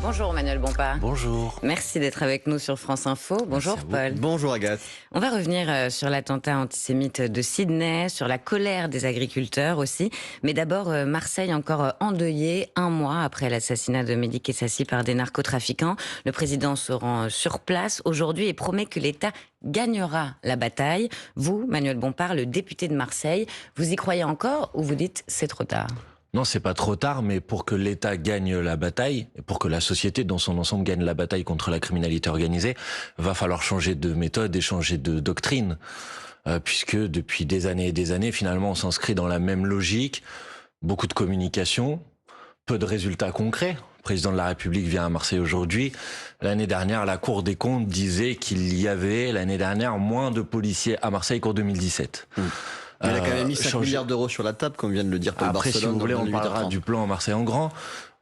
Bonjour Manuel Bompard. Bonjour. Merci d'être avec nous sur France Info. Bonjour Paul. Bonjour Agathe. On va revenir sur l'attentat antisémite de Sydney, sur la colère des agriculteurs aussi. Mais d'abord, Marseille encore endeuillée, un mois après l'assassinat de Mehdi Kessassi par des narcotrafiquants. Le président se rend sur place aujourd'hui et promet que l'État gagnera la bataille. Vous, Manuel Bompard, le député de Marseille, vous y croyez encore ou vous dites c'est trop tard ? Non, c'est pas trop tard, mais pour que l'État gagne la bataille, et pour que la société dans son ensemble gagne la bataille contre la criminalité organisée, va falloir changer de méthode et changer de doctrine. Puisque depuis des années et des années, finalement, on s'inscrit dans la même logique. Beaucoup de communication, peu de résultats concrets. Le président de la République vient à Marseille aujourd'hui. L'année dernière, la Cour des comptes disait qu'il y avait, l'année dernière, moins de policiers à Marseille qu'en 2017. Il a quand même mis 5 milliards d'euros sur la table, comme vient de le dire Paul Après, Barcelone. si vous voulez, on parlera du plan Marseille en grand.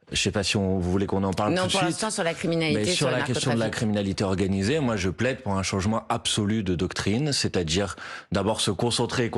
Je ne sais pas si vous voulez qu'on en parle tout de suite. Non, pour l'instant, sur la criminalité, mais sur la question de la criminalité organisée, moi, je plaide pour un changement absolu de doctrine, c'est-à-dire d'abord se concentrer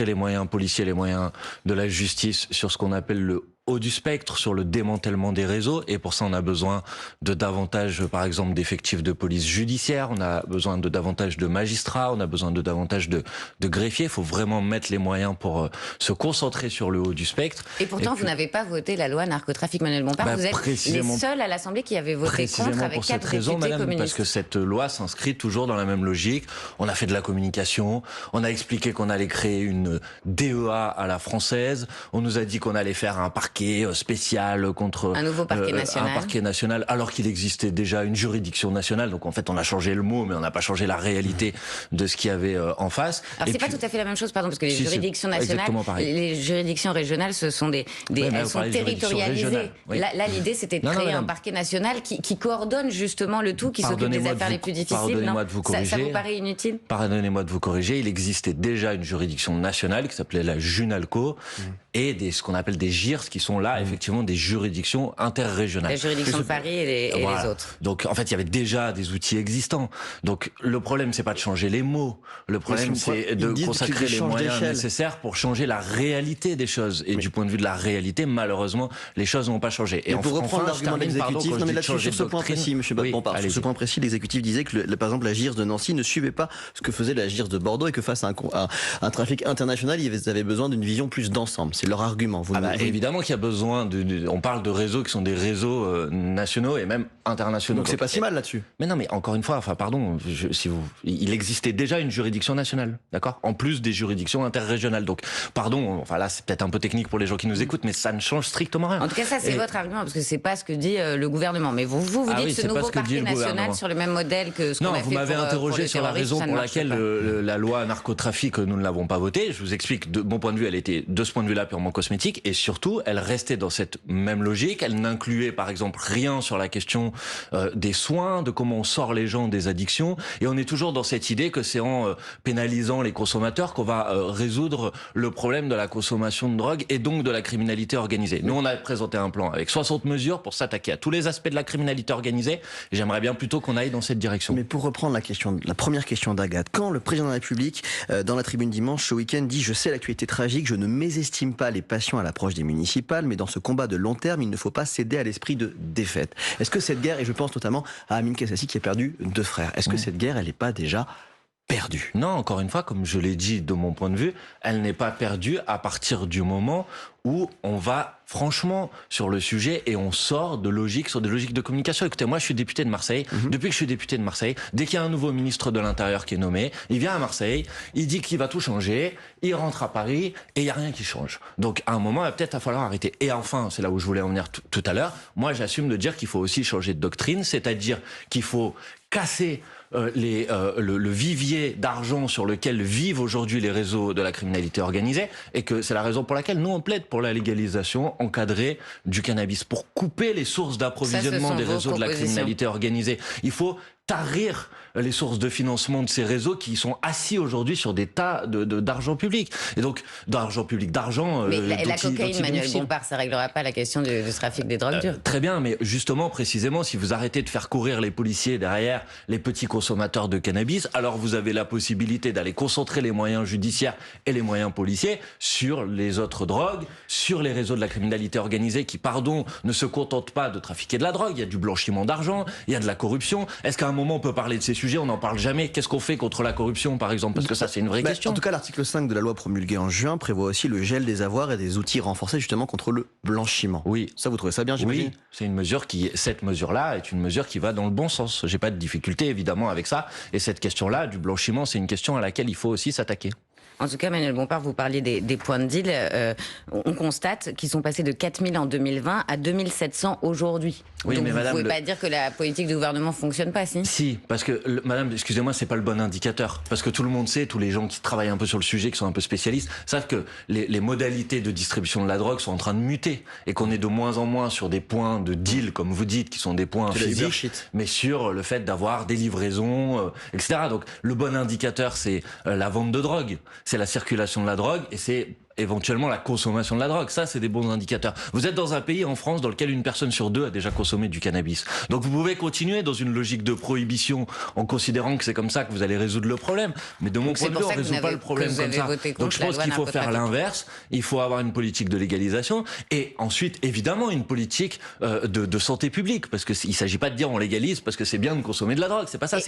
les moyens policiers, les moyens de la justice sur ce qu'on appelle le haut du spectre, sur le démantèlement des réseaux, et pour ça on a besoin de davantage, par exemple, d'effectifs de police judiciaire, on a besoin de davantage de magistrats, on a besoin de davantage de greffiers. Il faut vraiment mettre les moyens pour se concentrer sur le haut du spectre. Et pourtant, vous n'avez pas voté la loi narcotrafic, Manuel Bompard. Vous êtes les seuls à l'Assemblée qui avaient voté contre, avec 4 députés communistes. Parce que cette loi s'inscrit toujours dans la même logique. On a fait de la communication, on a expliqué qu'on allait créer une DEA à la française, on nous a dit qu'on allait faire un parquet spécial contre un nouveau parquet national. Un parquet national, alors qu'il existait déjà une juridiction nationale. Donc en fait, on a changé le mot, mais on n'a pas changé la réalité de ce qu'il y avait en face. Alors c'est pas tout à fait la même chose, pardon, parce que les juridictions nationales, les juridictions régionales, ce sont elles sont territorialisées. Oui. Là, l'idée, c'était de créer un parquet national qui coordonne justement le tout, qui s'occupe des affaires les plus difficiles. Pardonnez-moi de vous corriger. Ça vous paraît inutile ? Pardonnez-moi de vous corriger. Il existait déjà une juridiction nationale qui s'appelait la Junalco et ce qu'on appelle des JIRS, qui sont là, effectivement, des juridictions interrégionales. La juridiction de Paris et les autres. Donc, en fait, il y avait déjà des outils existants. Donc, le problème, c'est pas de changer les mots. Le problème, c'est de consacrer les moyens nécessaires pour changer la réalité des choses. Et du point de vue de la réalité, malheureusement, les choses n'ont pas changé. Et pour reprendre l'argument de l'exécutif, non mais là-dessus, sur ce point précis, M. Bompard, sur ce point précis, l'exécutif disait que, par exemple, la JIRS de Nancy ne suivait pas ce que faisait la JIRS de Bordeaux et que face à un trafic international, ils avaient besoin d'une vision plus d'ensemble. C'est leur argument. Évidemment qu'il y a besoin on parle de réseaux qui sont des réseaux nationaux et même internationaux. Donc c'est pas si mal là-dessus. Mais non, mais encore une fois, il existait déjà une juridiction nationale, d'accord ? En plus des juridictions interrégionales. Donc, pardon, là c'est peut-être un peu technique pour les gens qui nous écoutent, mais ça ne change strictement rien. En tout cas, ça c'est votre argument, parce que c'est pas ce que dit le gouvernement. Mais vous dites ce nouveau parquet national sur le même modèle que ce qu'on a fait pour les terroristes. Non, vous m'avez interrogé sur la raison pour laquelle la loi narcotrafic, nous ne l'avons pas votée. Je vous explique, de mon point de vue, elle était de ce point de vue-là purement cosmétique, et surtout, elle restait dans cette même logique. Elle n'incluait par exemple rien sur la question des soins, de comment on sort les gens des addictions, et on est toujours dans cette idée que c'est en pénalisant les consommateurs qu'on va résoudre le problème de la consommation de drogue et donc de la criminalité organisée. Nous, on a présenté un plan avec 60 mesures pour s'attaquer à tous les aspects de la criminalité organisée, et j'aimerais bien plutôt qu'on aille dans cette direction. Mais pour reprendre la première question d'Agathe, quand le président de la République, dans la tribune dimanche ce week-end, dit « Je sais l'actualité tragique, je ne mésestime pas les passions à l'approche des municipales, mais dans ce combat de long terme, il ne faut pas céder à l'esprit de défaite ». Est-ce que cette guerre, et je pense notamment à Amin Kessassi qui a perdu 2 frères, est-ce que cette guerre, elle n'est pas déjà perdue ? Non, encore une fois, comme je l'ai dit de mon point de vue, elle n'est pas perdue à partir du moment où on va franchement sur le sujet et on sort de logique sur des logiques de communication. Écoutez, moi je suis député de Marseille. Depuis que je suis député de Marseille, dès qu'il y a un nouveau ministre de l'Intérieur qui est nommé, il vient à Marseille, il dit qu'il va tout changer, il rentre à Paris et il n'y a rien qui change. Donc à un moment, il va peut-être falloir arrêter. Et enfin, c'est là où je voulais en venir tout à l'heure, moi j'assume de dire qu'il faut aussi changer de doctrine, c'est-à-dire qu'il faut casser le vivier d'argent sur lequel vivent aujourd'hui les réseaux de la criminalité organisée, et que c'est la raison pour laquelle nous on plaide pour la légalisation encadrée du cannabis, pour couper les sources d'approvisionnement des réseaux de la criminalité organisée. Il faut tarir les sources de financement de ces réseaux qui sont assis aujourd'hui sur des tas d'argent public. Et donc, d'argent... Mais la cocaïne, Manuel Bompard, ça réglera pas la question du trafic des drogues dures. Très bien, mais justement, précisément, si vous arrêtez de faire courir les policiers derrière les petits consommateurs, consommateurs de cannabis, alors vous avez la possibilité d'aller concentrer les moyens judiciaires et les moyens policiers sur les autres drogues, sur les réseaux de la criminalité organisée qui, pardon, ne se contentent pas de trafiquer de la drogue. Il y a du blanchiment d'argent, il y a de la corruption. Est-ce qu'à un moment on peut parler de ces sujets? On n'en parle jamais. Qu'est-ce qu'on fait contre la corruption, par exemple? Parce que ça, c'est une vraie question. En tout cas, l'article 5 de la loi promulguée en juin prévoit aussi le gel des avoirs et des outils renforcés justement contre le blanchiment. Oui. Ça, vous trouvez ça bien, j'imagine? Oui, c'est une mesure cette mesure-là est une mesure qui va dans le bon sens. J'ai pas de difficulté, évidemment, avec ça. Et cette question-là, du blanchiment, c'est une question à laquelle il faut aussi s'attaquer. En tout cas, Manuel Bompard, vous parliez des points de deal. On constate qu'ils sont passés de 4000 en 2020 à 2700 aujourd'hui. Oui, donc mais vous madame, ne pouvez pas dire que la politique du gouvernement fonctionne pas, si? Si, parce que, madame, excusez-moi, c'est pas le bon indicateur. Parce que tout le monde sait, tous les gens qui travaillent un peu sur le sujet, qui sont un peu spécialistes, savent que les modalités de distribution de la drogue sont en train de muter. Et qu'on est de moins en moins sur des points de deal, comme vous dites, qui sont des points physiques, mais sur le fait d'avoir des livraisons, etc. Donc, le bon indicateur, c'est la vente de drogue. C'est la circulation de la drogue et c'est éventuellement la consommation de la drogue. Ça, c'est des bons indicateurs. Vous êtes dans un pays, en France, dans lequel une personne sur deux a déjà consommé du cannabis. Donc vous pouvez continuer dans une logique de prohibition en considérant que c'est comme ça que vous allez résoudre le problème. Mais de mon point de vue, on ne résout pas le problème comme ça. Donc je pense qu'il faut faire l'inverse. Il faut avoir une politique de légalisation et ensuite, évidemment, une politique de santé publique. Parce qu'il ne s'agit pas de dire on légalise parce que c'est bien de consommer de la drogue. C'est pas ça.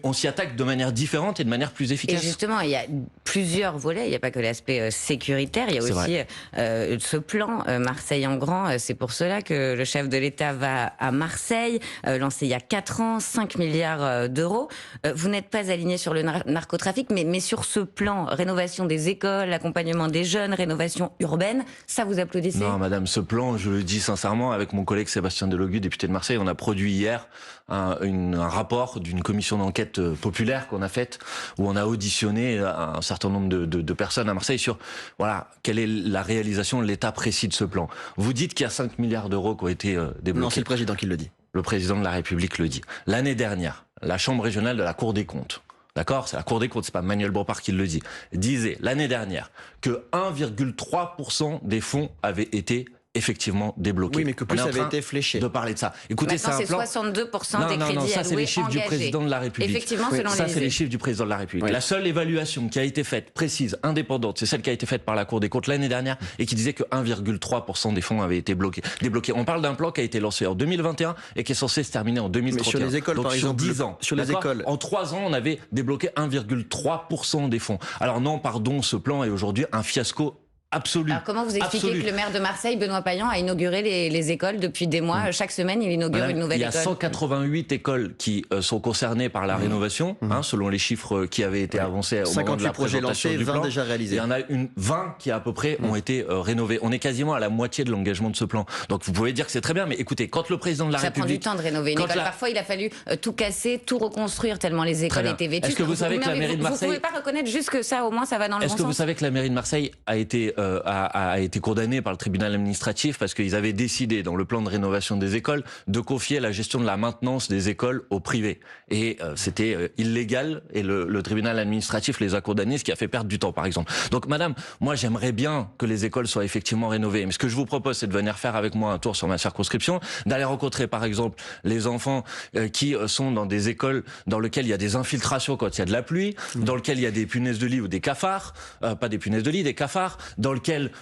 On s'y attaque de manière différente et de manière plus efficace. Et justement, il y a plusieurs volets. Il n'y a pas que l'aspect sécuritaire. Il y a aussi ce plan Marseille en grand. C'est pour cela que le chef de l'État va à Marseille, lancé il y a 4 ans, 5 milliards d'euros. Vous n'êtes pas aligné sur le narcotrafic, mais sur ce plan, rénovation des écoles, accompagnement des jeunes, rénovation urbaine, ça vous applaudissez? Non, madame, ce plan, je le dis sincèrement, avec mon collègue Sébastien Delogu, député de Marseille, on a produit hier un rapport d'une commission d'enquête populaire qu'on a faite, où on a auditionné un certain nombre de personnes à Marseille sur voilà, quelle est la réalisation, l'état précis de ce plan. Vous dites qu'il y a 5 milliards d'euros qui ont été débloqués. Non, c'est le président qui le dit. Le président de la République le dit. L'année dernière, la Chambre régionale de la Cour des comptes, d'accord, c'est la Cour des comptes, c'est pas Manuel Bompard qui le dit, disait l'année dernière que 1,3% des fonds avaient été effectivement débloqué. Oui, mais que plus ça avait été fléché. De parler de ça. Écoutez, c'est un plan. 62% des crédits alloués. Non, ça c'est les chiffres du président de la République. Effectivement, selon ça c'est les chiffres du président de la République. Oui. La seule évaluation qui a été faite, précise, indépendante, c'est celle qui a été faite par la Cour des comptes l'année dernière et qui disait que 1,3% des fonds avaient été débloqués. On parle d'un plan qui a été lancé en 2021 et qui est censé se terminer en 2031. Mais sur les écoles, donc, par exemple, sur 10 ans. Sur les écoles. En 3 ans, on avait débloqué 1,3% des fonds. Alors non, pardon, ce plan est aujourd'hui un fiasco absolu. Alors comment vous expliquez que le maire de Marseille, Benoît Payan, a inauguré les écoles depuis des mois? Chaque semaine, il inaugure une nouvelle école. Il y a 188 écoles qui sont concernées par la rénovation, selon les chiffres qui avaient été avancés au moment de la présentation du plan. 20 déjà réalisés. Il y en a 20 qui à peu près ont été rénovés. On est quasiment à la moitié de l'engagement de ce plan. Donc vous pouvez dire que c'est très bien, mais écoutez, quand le président de la République... Ça prend du temps de rénover une école. Parfois, il a fallu tout casser, tout reconstruire tellement les écoles étaient vêtues. Est-ce que vous savez que la mairie de Marseille... Vous pouvez pas reconnaître juste que ça, au moins, ça va dans le bon sens? Est-ce que vous savez que la mairie de Marseille a été condamnée par le tribunal administratif parce qu'ils avaient décidé, dans le plan de rénovation des écoles, de confier la gestion de la maintenance des écoles au privé. Et c'était illégal et le tribunal administratif les a condamnés, ce qui a fait perdre du temps, par exemple. Donc, madame, moi, j'aimerais bien que les écoles soient effectivement rénovées. Mais ce que je vous propose, c'est de venir faire avec moi un tour sur ma circonscription, d'aller rencontrer, par exemple, les enfants qui sont dans des écoles dans lesquelles il y a des infiltrations quand il y a de la pluie, dans lesquelles il y a des punaises de lit ou des cafards, pas des punaises de lit, des cafards, dans lesquelles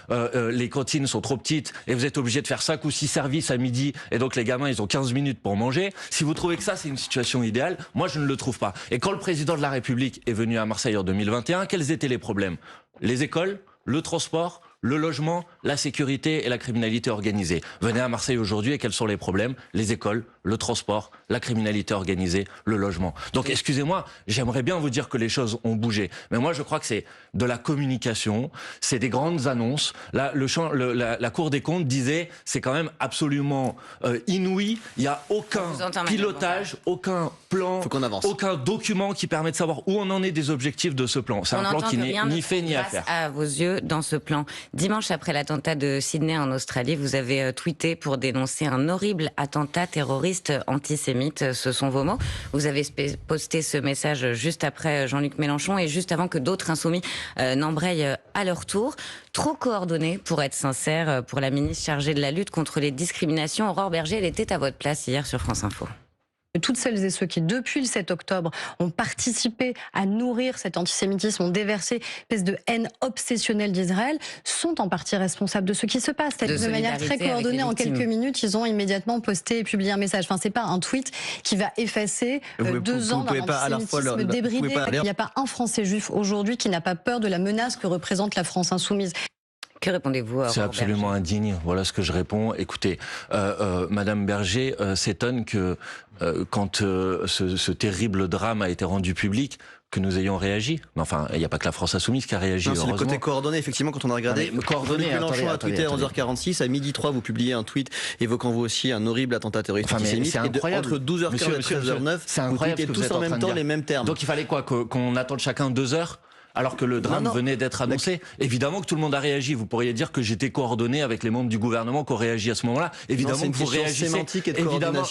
les cantines sont trop petites et vous êtes obligé de faire 5 ou 6 services à midi et donc les gamins ils ont 15 minutes pour manger. Si vous trouvez que ça c'est une situation idéale, moi je ne le trouve pas. Et quand le président de la République est venu à Marseille en 2021, quels étaient les problèmes? Les écoles, le transport, le logement, la sécurité et la criminalité organisée. Venez à Marseille aujourd'hui et quels sont les problèmes? Les écoles, le transport, la criminalité organisée, le logement. Donc excusez-moi, j'aimerais bien vous dire que les choses ont bougé. Mais moi je crois que c'est de la communication, c'est des grandes annonces. Là, la Cour des comptes disait c'est quand même absolument inouï. Il n'y a aucun pilotage, aucun plan, aucun document qui permet de savoir où on en est des objectifs de ce plan. C'est un plan qui n'est ni fait ni à faire. À vos yeux, dans ce plan. Dimanche, après l'attentat de Sydney en Australie, vous avez tweeté pour dénoncer un horrible attentat terroriste antisémite. Ce sont vos mots. Vous avez posté ce message juste après Jean-Luc Mélenchon et juste avant que d'autres insoumis n'embrayent à leur tour. Trop coordonné, pour être sincère, pour la ministre chargée de la lutte contre les discriminations. Aurore Berger, elle était à votre place hier sur France Info. Toutes celles et ceux qui, depuis le 7 octobre, ont participé à nourrir cet antisémitisme, ont déversé une espèce de haine obsessionnelle d'Israël, sont en partie responsables de ce qui se passe. De manière très coordonnée, en quelques minutes, ils ont immédiatement posté et publié un message. Enfin, c'est pas un tweet qui va effacer 2 ans d'un antisémitisme débridé. Il n'y a pas un Français juif aujourd'hui qui n'a pas peur de la menace que représente la France insoumise. Que répondez-vous à C'est absolument indigne. Voilà ce que je réponds. Écoutez, Madame Berger s'étonne que quand ce terrible drame a été rendu public, que nous ayons réagi. Mais enfin, il n'y a pas que la France insoumise qui a réagi. C'est le côté coordonné, effectivement, quand on a regardé. Coordonné, Mélenchon a tweeté à 11h46, à 12h03, vous publiez un tweet évoquant vous aussi un horrible attentat terroriste antisémite. C'est incroyable. Entre 12h15 et 13h09, c'est incroyable, vous tweetez tous en même temps les mêmes termes. Donc il fallait quoi, qu'on attende chacun 2 heures alors que le drame venait d'être annoncé? Évidemment que tout le monde a réagi. Vous pourriez dire que j'étais coordonné avec les membres du gouvernement qui ont réagi à ce moment-là. Évidemment que vous réagissez.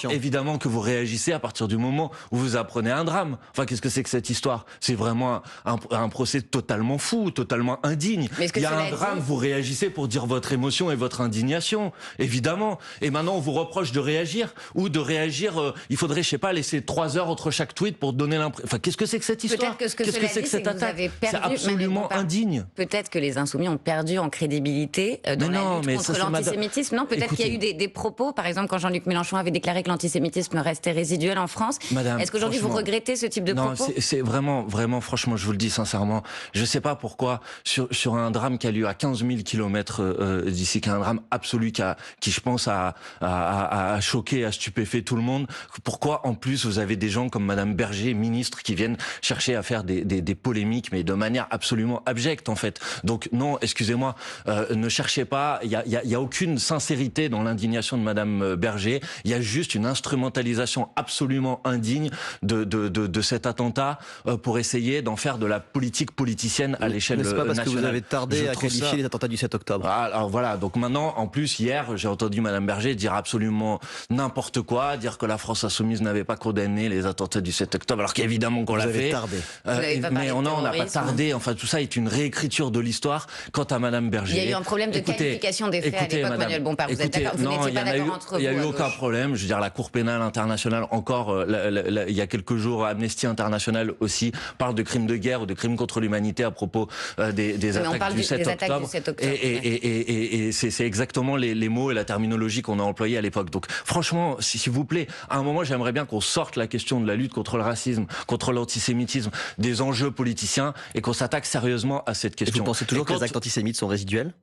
Évidemment que vous réagissez à partir du moment où vous apprenez un drame. Enfin, qu'est-ce que c'est que cette histoire? C'est vraiment un procès totalement fou, totalement indigne. Il y a un drame, vous réagissez pour dire votre émotion et votre indignation. Évidemment. Et maintenant, on vous reproche de réagir ou de réagir. Il faudrait, je sais pas, laisser 3 heures entre chaque tweet pour donner l'impression. Enfin, qu'est-ce que c'est que cette histoire? Qu'est-ce que c'est que cette attaque? C'est absolument indigne. Peut-être que les Insoumis ont perdu en crédibilité dans la lutte contre l'antisémitisme. Non, peut-être qu'il y a eu des propos, par exemple, quand Jean-Luc Mélenchon avait déclaré que l'antisémitisme restait résiduel en France. Est-ce qu'aujourd'hui vous regrettez ce type de propos? C'est vraiment, franchement, je vous le dis sincèrement, je ne sais pas pourquoi, sur un drame qui a lieu à 15 000 kilomètres d'ici, qui est un drame absolu, qui je pense a choqué, a stupéfait tout le monde, pourquoi en plus vous avez des gens comme Madame Berger, ministre, qui viennent chercher à faire des polémiques, mais de manière absolument abjecte en fait. Donc non, excusez-moi, ne cherchez pas, il y a aucune sincérité dans l'indignation de Madame Berger, il y a juste une instrumentalisation absolument indigne de cet attentat pour essayer d'en faire de la politique politicienne à l'échelle nationale. C'est pas parce que vous avez tardé à qualifier les attentats du 7 octobre. Alors voilà, donc maintenant, en plus, hier, j'ai entendu Madame Berger dire absolument n'importe quoi, dire que la France insoumise n'avait pas condamné les attentats du 7 octobre, alors qu'évidemment qu'on l'a fait. Tardé. Mais on n'a pas tardé. Enfin, tout ça est une réécriture de l'histoire. Quant à Madame Berger, il y a eu un problème de qualification des faits à l'époque, Manuel Bompard. Vous êtes d'accord? Vous n'étiez pas d'accord entre vous? Il n'y a eu aucun problème. Je veux dire, la Cour pénale internationale, encore, il y a quelques jours, Amnesty International aussi parle de crimes de guerre ou de crimes contre l'humanité à propos des attaques du 7 octobre. Et c'est exactement les mots et la terminologie qu'on a employés à l'époque. Donc, franchement, s'il vous plaît, à un moment, j'aimerais bien qu'on sorte la question de la lutte contre le racisme, contre l'antisémitisme, des enjeux politiciens et qu'on s'attaque sérieusement à cette question. Et vous pensez toujours que les actes antisémites sont résiduels?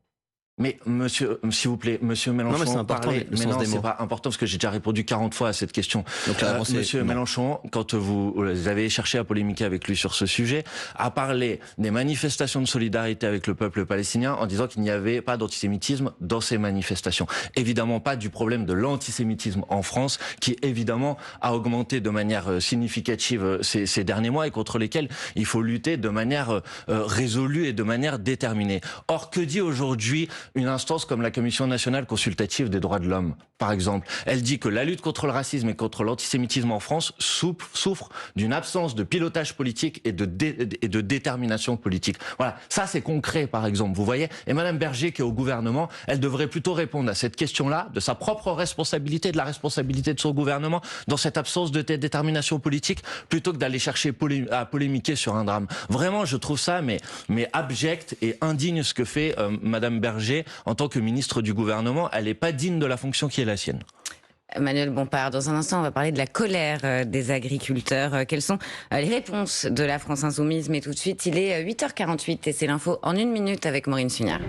Mais monsieur, s'il vous plaît, monsieur Mélenchon, non, mais c'est important, mais non, c'est pas important parce que j'ai déjà répondu 40 fois à cette question. Donc, monsieur Mélenchon, quand vous avez cherché à polémiquer avec lui sur ce sujet, a parlé des manifestations de solidarité avec le peuple palestinien en disant qu'il n'y avait pas d'antisémitisme dans ces manifestations. Évidemment pas du problème de l'antisémitisme en France qui évidemment a augmenté de manière significative ces derniers mois et contre lesquels il faut lutter de manière résolue et de manière déterminée. Or, que dit aujourd'hui une instance comme la Commission nationale consultative des droits de l'homme, par exemple? Elle dit que la lutte contre le racisme et contre l'antisémitisme en France souffre d'une absence de pilotage politique et de détermination politique. Voilà, ça c'est concret par exemple, vous voyez. Et Madame Berger qui est au gouvernement, elle devrait plutôt répondre à cette question-là, de sa propre responsabilité, de la responsabilité de son gouvernement dans cette absence de détermination politique, plutôt que d'aller chercher à polémiquer sur un drame. Vraiment, je trouve ça mais abject et indigne ce que fait Madame Berger en tant que ministre du gouvernement. Elle n'est pas digne de la fonction qui est la sienne. Manuel Bompard, dans un instant, on va parler de la colère des agriculteurs. Quelles sont les réponses de la France insoumise? Mais tout de suite, il est 8h48 et c'est l'info en 1 minute avec Maureen Sugnard.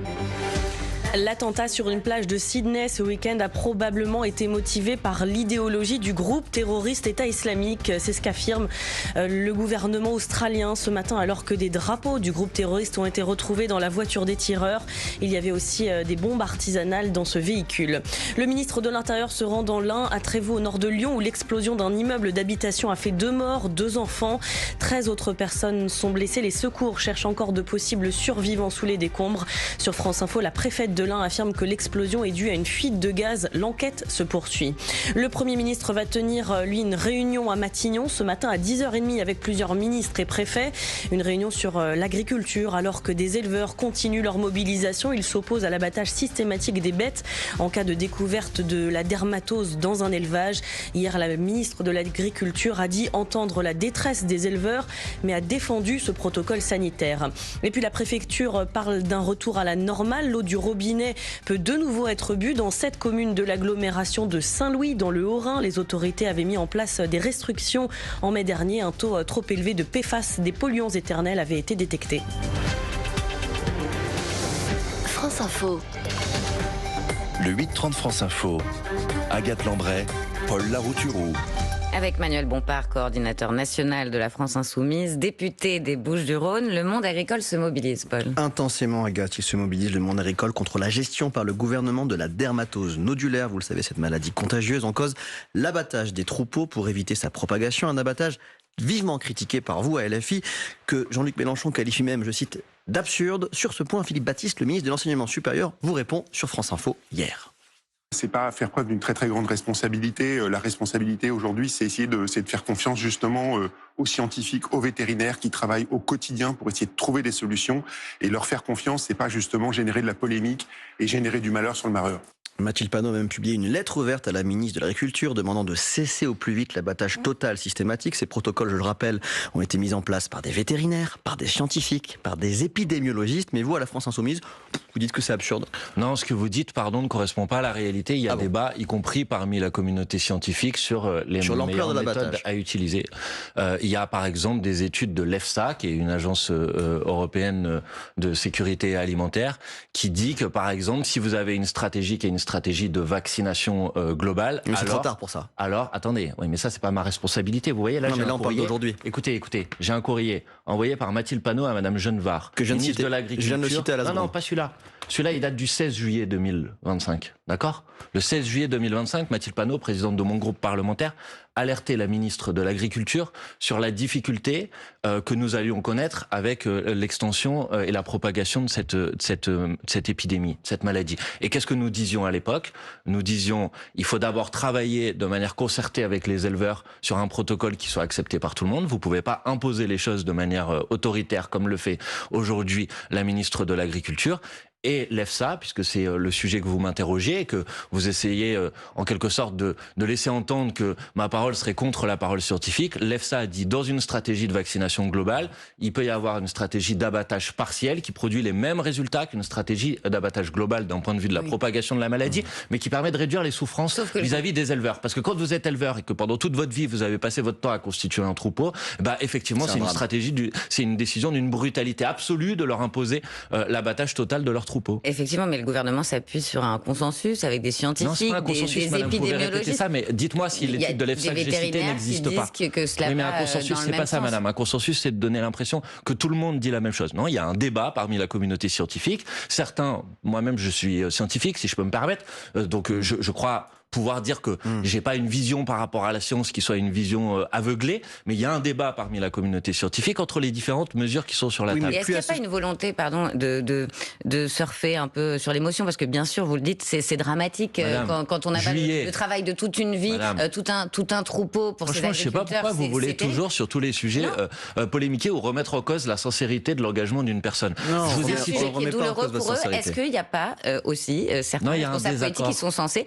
L'attentat sur une plage de Sydney ce week-end a probablement été motivé par l'idéologie du groupe terroriste État islamique. C'est ce qu'affirme le gouvernement australien ce matin, alors que des drapeaux du groupe terroriste ont été retrouvés dans la voiture des tireurs. Il y avait aussi des bombes artisanales dans ce véhicule. Le ministre de l'Intérieur se rend dans l'Ain, à Trévoux, au nord de Lyon, où l'explosion d'un immeuble d'habitation a fait 2 morts, 2 enfants. 13 autres personnes sont blessées. Les secours cherchent encore de possibles survivants sous les décombres. Sur France Info, la préfète de de l'Ain affirme que l'explosion est due à une fuite de gaz. L'enquête se poursuit. Le Premier ministre va tenir, lui, une réunion à Matignon ce matin à 10h30 avec plusieurs ministres et préfets. Une réunion sur l'agriculture alors que des éleveurs continuent leur mobilisation. Ils s'opposent à l'abattage systématique des bêtes en cas de découverte de la dermatose dans un élevage. Hier, la ministre de l'Agriculture a dit entendre la détresse des éleveurs, mais a défendu ce protocole sanitaire. Et puis la préfecture parle d'un retour à la normale. L'eau du robinet peut de nouveau être bue dans 7 communes de l'agglomération de Saint-Louis, dans le Haut-Rhin. Les autorités avaient mis en place des restrictions en mai dernier. Un taux trop élevé de PFAS, des polluants éternels, avait été détecté. France Info. Le 8-30 France Info. Agathe Lambray, Paul Larouturou. Avec Manuel Bompard, coordinateur national de la France Insoumise, député des Bouches-du-Rhône, le monde agricole se mobilise, Paul. Intensément, Agathe, il se mobilise, le monde agricole, contre la gestion par le gouvernement de la dermatose nodulaire. Vous le savez, cette maladie contagieuse en cause l'abattage des troupeaux pour éviter sa propagation. Un abattage vivement critiqué par vous à LFI, que Jean-Luc Mélenchon qualifie même, je cite, d'absurde. Sur ce point, Philippe Baptiste, le ministre de l'Enseignement supérieur, vous répond sur France Info hier. C'est pas faire preuve d'une très très grande responsabilité. La responsabilité aujourd'hui, c'est de faire confiance justement aux scientifiques, aux vétérinaires qui travaillent au quotidien pour essayer de trouver des solutions. Et leur faire confiance, c'est pas justement générer de la polémique et générer du malheur sur le mareur. Mathilde Panot a même publié une lettre ouverte à la ministre de l'Agriculture demandant de cesser au plus vite l'abattage total systématique. Ces protocoles, je le rappelle, ont été mis en place par des vétérinaires, par des scientifiques, par des épidémiologistes. Mais vous, à la France Insoumise, vous dites que c'est absurde. Non, ce que vous dites, pardon, ne correspond pas à la réalité. Il y a débat, y compris parmi la communauté scientifique, sur les meilleures méthodes à utiliser. Il y a par exemple des études de l'EFSA, qui est une agence européenne de sécurité alimentaire, qui dit que par exemple, si vous avez une stratégie qui est une stratégie de vaccination globale, mais c'est trop tard pour ça. Alors, attendez, oui, mais ça c'est pas ma responsabilité. Vous voyez là, non, mais là on parle d'aujourd'hui. Écoutez, j'ai un courrier envoyé par Mathilde Panot à Madame Genevard, que je viens de ministre de l'Agriculture. Je viens de le citer à la seconde. Non, pas celui-là. Celui-là, il date du 16 juillet 2025, d'accord ? Le 16 juillet 2025, Mathilde Panot, présidente de mon groupe parlementaire, alertait la ministre de l'Agriculture sur la difficulté que nous allions connaître avec l'extension et la propagation de cette épidémie, cette maladie. Et qu'est-ce que nous disions à l'époque ? Nous disions, il faut d'abord travailler de manière concertée avec les éleveurs sur un protocole qui soit accepté par tout le monde. Vous pouvez pas imposer les choses de manière autoritaire comme le fait aujourd'hui la ministre de l'Agriculture. Et l'EFSA, puisque c'est le sujet que vous m'interrogez et que vous essayez en quelque sorte de laisser entendre que ma parole serait contre la parole scientifique, l'EFSA a dit dans une stratégie de vaccination globale, il peut y avoir une stratégie d'abattage partiel qui produit les mêmes résultats qu'une stratégie d'abattage global d'un point de vue de la propagation de la maladie, mais qui permet de réduire les souffrances vis-à-vis des éleveurs. Parce que quand vous êtes éleveur et que pendant toute votre vie vous avez passé votre temps à constituer un troupeau, bah effectivement c'est une stratégie, c'est une décision d'une brutalité absolue de leur imposer l'abattage total de leur troupeau. Effectivement, mais le gouvernement s'appuie sur un consensus avec des scientifiques, non, c'est pas un consensus, des épidémiologistes. Ça, mais dites-moi si l'étude de l'EFSA que j'ai citée n'existe pas. Que cela oui, mais un consensus, c'est pas ça, madame. Un consensus, c'est de donner l'impression que tout le monde dit la même chose. Non, il y a un débat parmi la communauté scientifique. Certains, moi-même, je suis scientifique, si je peux me permettre, donc je crois pouvoir dire que j'ai pas une vision par rapport à la science qui soit une vision aveuglée, mais il y a un débat parmi la communauté scientifique entre les différentes mesures qui sont sur la table. Et est-ce qu'il n'y a pas une volonté, pardon, de surfer un peu sur l'émotion, parce que bien sûr, vous le dites, c'est dramatique quand on n'a pas le travail de toute une vie, tout un troupeau pour ces agriculteurs. Franchement, je sais pas pourquoi vous voulez toujours sur tous les sujets polémiquer ou remettre en cause la sincérité de l'engagement d'une personne. Non, c'est un sujet qui est douloureux pour eux. Est-ce qu'il n'y a pas aussi certains responsables politiques qui sont censés,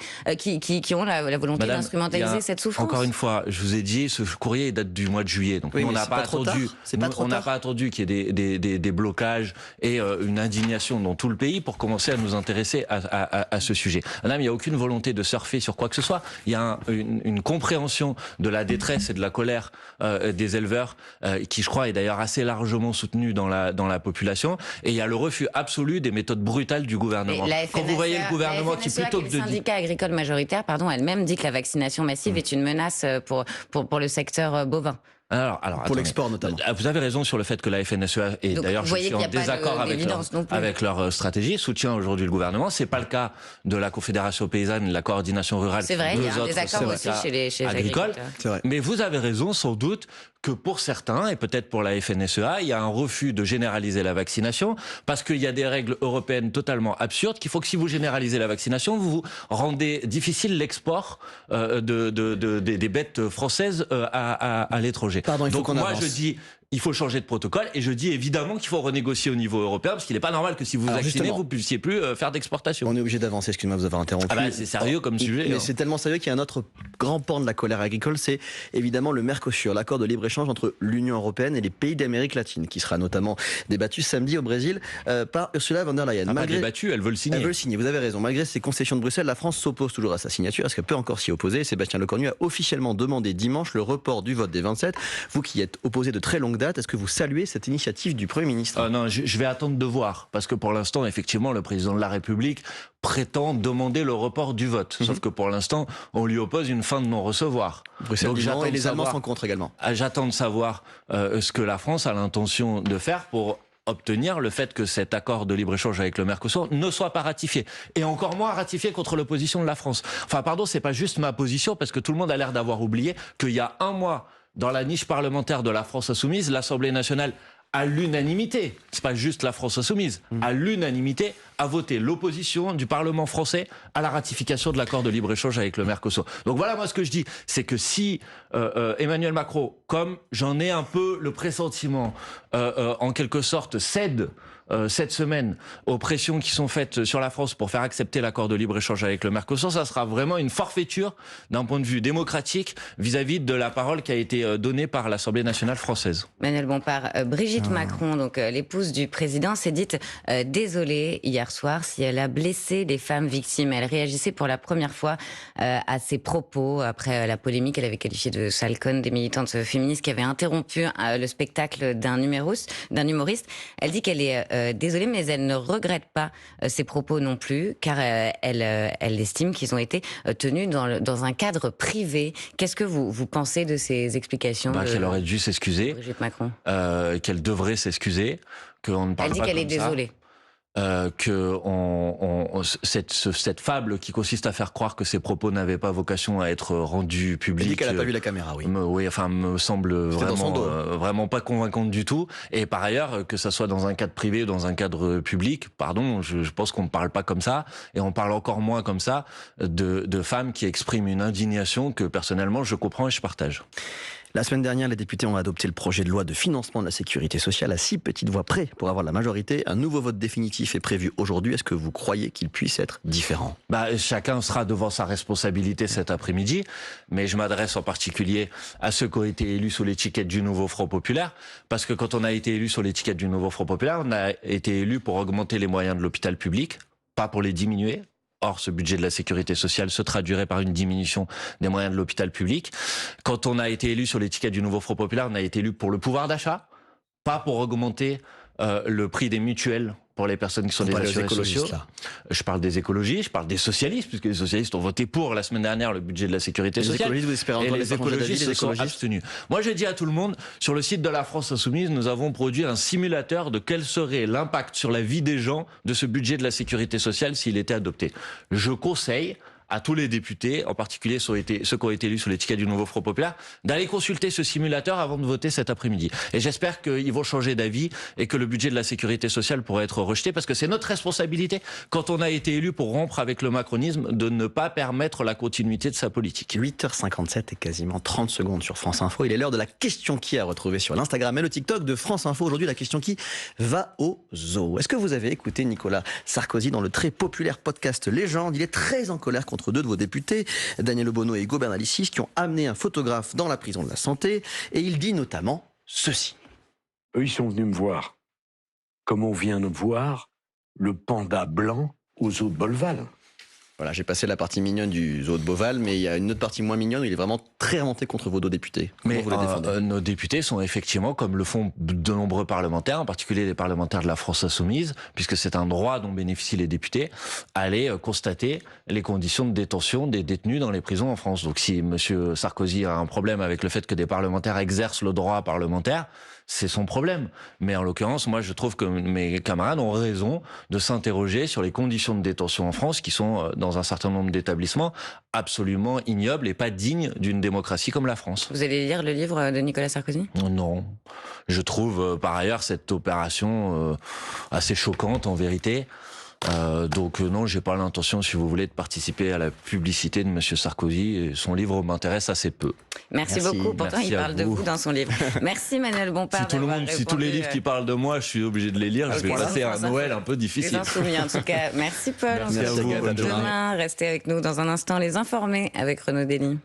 qui ont la volonté d'instrumentaliser cette souffrance? Encore une fois, je vous ai dit, ce courrier date du mois de juillet. Donc nous, on n'a pas attendu qu'il y ait des blocages et une indignation dans tout le pays pour commencer à nous intéresser à ce sujet. Là, il n'y a aucune volonté de surfer sur quoi que ce soit. Il y a une compréhension de la détresse et de la colère des éleveurs qui, je crois, est d'ailleurs assez largement soutenue dans la population. Et il y a le refus absolu des méthodes brutales du gouvernement. Quand vous voyez le gouvernement qui, plutôt que de... Le syndicat agricole majoritaire, elle-même dit que la vaccination massive est une menace pour le secteur bovin. Alors, pour attendez. l'export notamment. Vous avez raison sur le fait que la FNSEA, et d'ailleurs je suis en désaccord avec leur stratégie, soutient aujourd'hui le gouvernement. C'est pas le cas de la Confédération paysanne, de la coordination rurale. C'est vrai, il y a un désaccord aussi chez les agricoles. Mais vous avez raison sans doute que pour certains, et peut-être pour la FNSEA, il y a un refus de généraliser la vaccination parce qu'il y a des règles européennes totalement absurdes qu'il faut que si vous généralisez la vaccination, vous rendez difficile l'export des bêtes françaises à l'étranger. Pardon, il faut Donc qu'on moi avance. je dis il faut changer de protocole et je dis évidemment qu'il faut renégocier au niveau européen parce qu'il n'est pas normal que si vous vaccinez vous puissiez plus faire d'exportation. On est obligé d'avancer, excusez-moi de vous avoir interrompu. Ah bah, c'est sérieux comme sujet. Mais c'est tellement sérieux qu'il y a un autre grand pan de la colère agricole, c'est évidemment le Mercosur, l'accord de libre-échange entre l'Union européenne et les pays d'Amérique latine, qui sera notamment débattu samedi au Brésil par Ursula von der Leyen. Pas débattu, elle veut le signer. Elle veut le signer, vous avez raison. Malgré ces concessions de Bruxelles, la France s'oppose toujours à sa signature. Est-ce qu'elle peut encore s'y opposer? Sébastien Lecornu a officiellement demandé dimanche le report du vote des 27. Vous qui êtes opposé de très longue date, est-ce que vous saluez cette initiative du Premier ministre? Non, je vais attendre de voir, parce que pour l'instant, effectivement, le président de la République prétend demander le report du vote. Sauf que pour l'instant, on lui oppose une fin de non-recevoir. Bruxelles Donc et les Allemands sont contre également. J'attends de savoir ce que la France a l'intention de faire pour obtenir le fait que cet accord de libre-échange avec le Mercosur ne soit pas ratifié. Et encore moins ratifié contre l'opposition de la France. Enfin, pardon, c'est pas juste ma position, parce que tout le monde a l'air d'avoir oublié qu'il y a un mois, dans la niche parlementaire de la France Insoumise, l'Assemblée nationale, à l'unanimité, c'est pas juste la France Insoumise, à l'unanimité, a voté l'opposition du Parlement français à la ratification de l'accord de libre-échange avec le Mercosur. Donc voilà, moi ce que je dis, c'est que si Emmanuel Macron, comme j'en ai un peu le pressentiment, en quelque sorte cède cette semaine aux pressions qui sont faites sur la France pour faire accepter l'accord de libre-échange avec le Mercosur, ça sera vraiment une forfaiture d'un point de vue démocratique vis-à-vis de la parole qui a été donnée par l'Assemblée nationale française. Manuel Bompard, Brigitte Macron, donc l'épouse du président, s'est dite désolée hier soir si elle a blessé des femmes victimes. Elle réagissait pour la première fois à ses propos après la polémique. Elle avait qualifié de sale conne des militantes féministes qui avaient interrompu le spectacle d'un humoriste. Elle dit qu'elle est désolée, mais elle ne regrette pas ses propos non plus, car elle estime qu'ils ont été tenus dans un cadre privé. Qu'est-ce que vous pensez de ces explications Qu'elle aurait dû s'excuser, Brigitte Macron, qu'elle devrait s'excuser, qu'on ne parle pas comme ça. Elle dit qu'elle est désolée. Cette fable qui consiste à faire croire que ses propos n'avaient pas vocation à être rendus publics. Elle dit qu'elle n'a pas vu la caméra, oui. Me semble vraiment pas convaincante du tout. Et par ailleurs, que ça soit dans un cadre privé ou dans un cadre public, pardon, je pense qu'on ne parle pas comme ça, et on parle encore moins comme ça de femmes qui expriment une indignation que personnellement je comprends et je partage. La semaine dernière, les députés ont adopté le projet de loi de financement de la sécurité sociale à 6 petites voix près pour avoir la majorité. Un nouveau vote définitif est prévu aujourd'hui. Est-ce que vous croyez qu'il puisse être différent? Chacun sera devant sa responsabilité cet après-midi, mais je m'adresse en particulier à ceux qui ont été élus sous l'étiquette du Nouveau Front Populaire, parce que quand on a été élu sur l'étiquette du Nouveau Front Populaire, on a été élu pour augmenter les moyens de l'hôpital public, pas pour les diminuer. Or, ce budget de la sécurité sociale se traduirait par une diminution des moyens de l'hôpital public. Quand on a été élu sur l'étiquette du Nouveau Front Populaire, on a été élu pour le pouvoir d'achat, pas pour augmenter le prix des mutuelles pour les personnes qui sont des assurés sociaux. Je parle des écologistes, je parle des socialistes, puisque les socialistes ont voté pour la semaine dernière le budget de la sécurité sociale. Les écologistes se sont abstenus. Moi, je dis à tout le monde, sur le site de la France Insoumise, nous avons produit un simulateur de quel serait l'impact sur la vie des gens de ce budget de la sécurité sociale s'il était adopté. Je conseille à tous les députés, en particulier ceux qui ont été élus sous l'étiquette du Nouveau Front Populaire, d'aller consulter ce simulateur avant de voter cet après-midi. Et j'espère qu'ils vont changer d'avis et que le budget de la sécurité sociale pourra être rejeté, parce que c'est notre responsabilité, quand on a été élu pour rompre avec le macronisme, de ne pas permettre la continuité de sa politique. 8h57 et quasiment 30 secondes sur France Info. Il est l'heure de la question qui à retrouver sur l'Instagram et le TikTok de France Info. Aujourd'hui, la question qui va au zoo. Est-ce que vous avez écouté Nicolas Sarkozy dans le très populaire podcast Légende? Il est très en colère contre deux de vos députés, Daniel Obono et Hugo Bernalicis, qui ont amené un photographe dans la prison de la Santé, et il dit notamment ceci. Eux, ils sont venus me voir, comme on vient de voir le panda blanc aux eaux de Bolval. Voilà, j'ai passé la partie mignonne du zoo de Beauval, mais il y a une autre partie moins mignonne où il est vraiment très remonté contre vos deux députés. Comment vous le défendez ? Nos députés sont effectivement, comme le font de nombreux parlementaires, en particulier les parlementaires de la France Insoumise, puisque c'est un droit dont bénéficient les députés, aller constater les conditions de détention des détenus dans les prisons en France. Donc si M. Sarkozy a un problème avec le fait que des parlementaires exercent le droit parlementaire, c'est son problème. Mais en l'occurrence, moi je trouve que mes camarades ont raison de s'interroger sur les conditions de détention en France qui sont dans un certain nombre d'établissements absolument ignobles et pas dignes d'une démocratie comme la France. Vous allez lire le livre de Nicolas Sarkozy ? Non. Je trouve par ailleurs cette opération assez choquante en vérité. Donc non, j'ai pas l'intention, si vous voulez, de participer à la publicité de Monsieur Sarkozy. Et son livre m'intéresse assez peu. Merci beaucoup. Pourtant, il parle de vous dans son livre. Merci Manuel Bompard. Si tous les livres qui parlent de moi, je suis obligé de les lire, je vais passer un Noël un peu difficile. Insoumis, en tout cas. Merci Paul. Merci à vous. Demain, restez avec nous dans un instant. Les Informés avec Renaud Dely.